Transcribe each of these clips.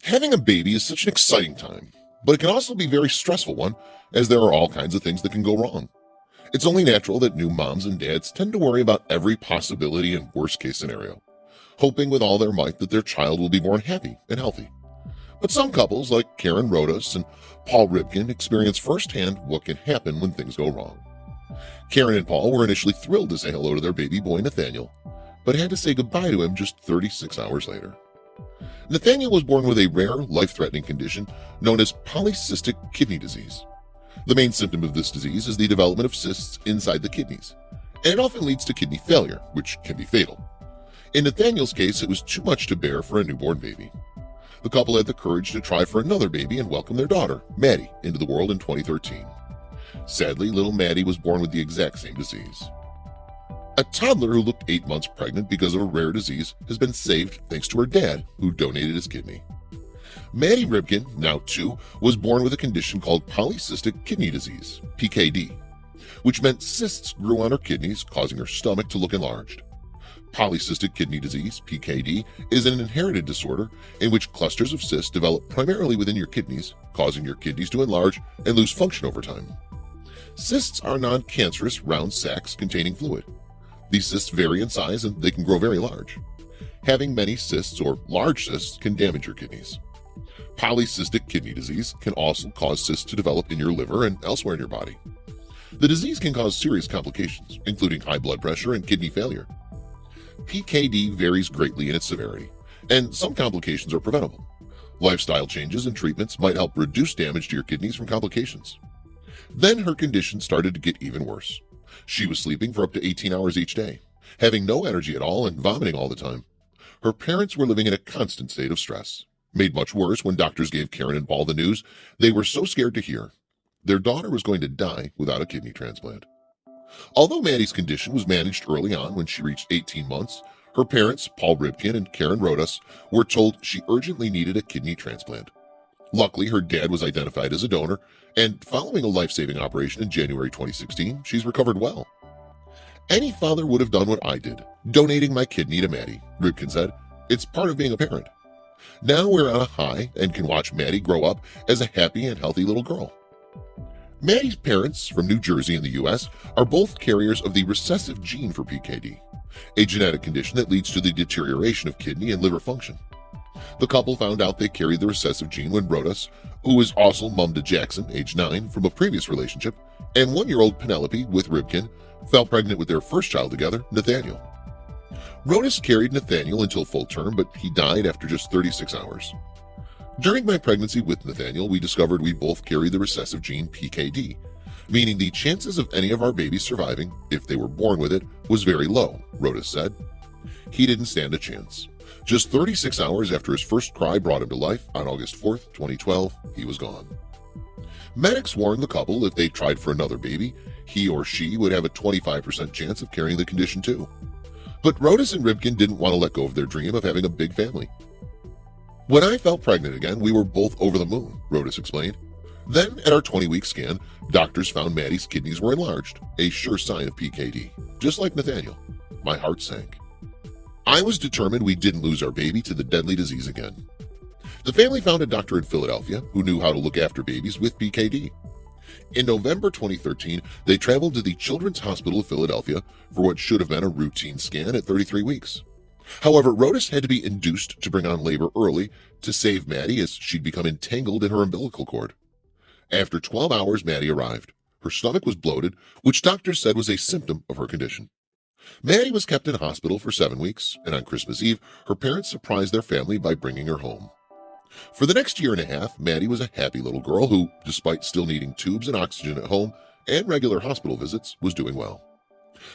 Having a baby is such an exciting time, but it can also be a very stressful one, as there are all kinds of things that can go wrong. It's only natural that new moms and dads tend to worry about every possibility and worst-case scenario, hoping with all their might that their child will be born happy and healthy. But some couples, like Karen Rodas and Paul Ribkin, experience firsthand what can happen when things go wrong. Karen and Paul were initially thrilled to say hello to their baby boy Nathaniel, but had to say goodbye to him just 36 hours later. Nathaniel was born with a rare, life-threatening condition known as polycystic kidney disease. The main symptom of this disease is the development of cysts inside the kidneys, and it often leads to kidney failure, which can be fatal. In Nathaniel's case, it was too much to bear for a newborn baby. The couple had the courage to try for another baby and welcome their daughter, Maddie, into the world in 2013. Sadly, little Maddie was born with the exact same disease. A toddler who looked 8 months pregnant because of a rare disease has been saved thanks to her dad, who donated his kidney. Maddie Ribkin, now 2, was born with a condition called polycystic kidney disease, PKD, which meant cysts grew on her kidneys, causing her stomach to look enlarged. Polycystic kidney disease, PKD, is an inherited disorder in which clusters of cysts develop primarily within your kidneys, causing your kidneys to enlarge and lose function over time. Cysts are non-cancerous round sacs containing fluid. These cysts vary in size and they can grow very large. Having many cysts or large cysts can damage your kidneys. Polycystic kidney disease can also cause cysts to develop in your liver and elsewhere in your body. The disease can cause serious complications, including high blood pressure and kidney failure. PKD varies greatly in its severity, and some complications are preventable. Lifestyle changes and treatments might help reduce damage to your kidneys from complications. Then her condition started to get even worse. She was sleeping for up to 18 hours each day, having no energy at all and vomiting all the time. Her parents were living in a constant state of stress. Made much worse when doctors gave Karen and Paul the news they were so scared to hear. Their daughter was going to die without a kidney transplant. Although Maddie's condition was managed early on when she reached 18 months, her parents, Paul Ribkin and Karen Rodas, were told she urgently needed a kidney transplant. Luckily, her dad was identified as a donor, and following a life-saving operation in January 2016, she's recovered well. Any father would have done what I did, donating my kidney to Maddie, Ribkin said. It's part of being a parent. Now we're on a high and can watch Maddie grow up as a happy and healthy little girl. Maddie's parents, from New Jersey in the U.S., are both carriers of the recessive gene for PKD, a genetic condition that leads to the deterioration of kidney and liver function. The couple found out they carried the recessive gene when Rodas, who is also mom to Jackson, age 9, from a previous relationship, and 1-year-old Penelope, with Ribkin, fell pregnant with their first child together, Nathaniel. Rodas carried Nathaniel until full term, but he died after just 36 hours. During my pregnancy with Nathaniel, we discovered we both carried the recessive gene PKD, meaning the chances of any of our babies surviving, if they were born with it, was very low, Rodas said. He didn't stand a chance. Just 36 hours after his first cry brought him to life, on August 4th, 2012, he was gone. Medics warned the couple if they tried for another baby, he or she would have a 25% chance of carrying the condition too. But Rodas and Ribkin didn't want to let go of their dream of having a big family. When I felt pregnant again, we were both over the moon, Rodas explained. Then, at our 20-week scan, doctors found Maddie's kidneys were enlarged, a sure sign of PKD, just like Nathaniel. My heart sank. I was determined we didn't lose our baby to the deadly disease again. The family found a doctor in Philadelphia who knew how to look after babies with PKD. In November 2013, they traveled to the Children's Hospital of Philadelphia for what should have been a routine scan at 33 weeks. However, Rodas had to be induced to bring on labor early to save Maddie as she'd become entangled in her umbilical cord. After 12 hours, Maddie arrived. Her stomach was bloated, which doctors said was a symptom of her condition. Maddie was kept in hospital for 7 weeks, and on Christmas Eve, her parents surprised their family by bringing her home. For the next year and a half, Maddie was a happy little girl who, despite still needing tubes and oxygen at home and regular hospital visits, was doing well.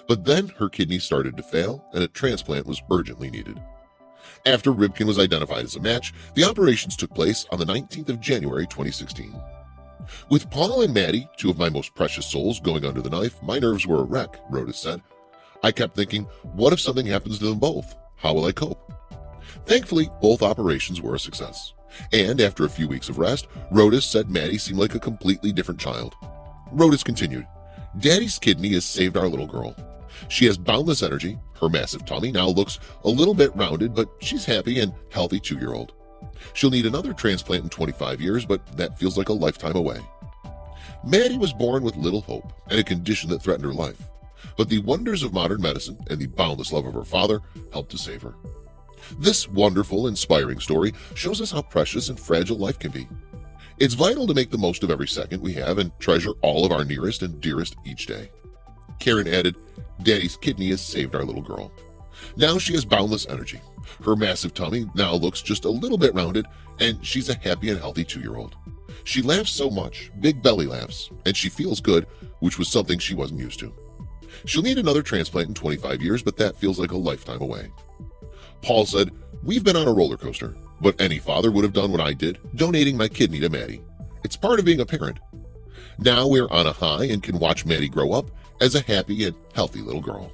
But then her kidneys started to fail, and a transplant was urgently needed. After Ribkin was identified as a match, the operations took place on the 19th of January 2016. With Paul and Maddie, 2 of my most precious souls, going under the knife, my nerves were a wreck, Rodas said. I kept thinking, what if something happens to them both? How will I cope? Thankfully, both operations were a success. And after a few weeks of rest, Rodas said Maddie seemed like a completely different child. Rodas continued, Daddy's kidney has saved our little girl. She has boundless energy. Her massive tummy now looks a little bit rounded, but she's happy and healthy 2-year-old. She'll need another transplant in 25 years, but that feels like a lifetime away. Maddie was born with little hope and a condition that threatened her life, but the wonders of modern medicine and the boundless love of her father helped to save her. This wonderful, inspiring story shows us how precious and fragile life can be. It's vital to make the most of every second we have and treasure all of our nearest and dearest each day. Karen added, "Daddy's kidney has saved our little girl. Now she has boundless energy. Her massive tummy now looks just a little bit rounded, and she's a happy and healthy 2-year-old. She laughs so much, big belly laughs, and she feels good, which was something she wasn't used to. She'll need another transplant in 25 years, but that feels like a lifetime away." Paul said, "We've been on a roller coaster, but any father would have done what I did, donating my kidney to Maddie. It's part of being a parent. Now we're on a high and can watch Maddie grow up as a happy and healthy little girl."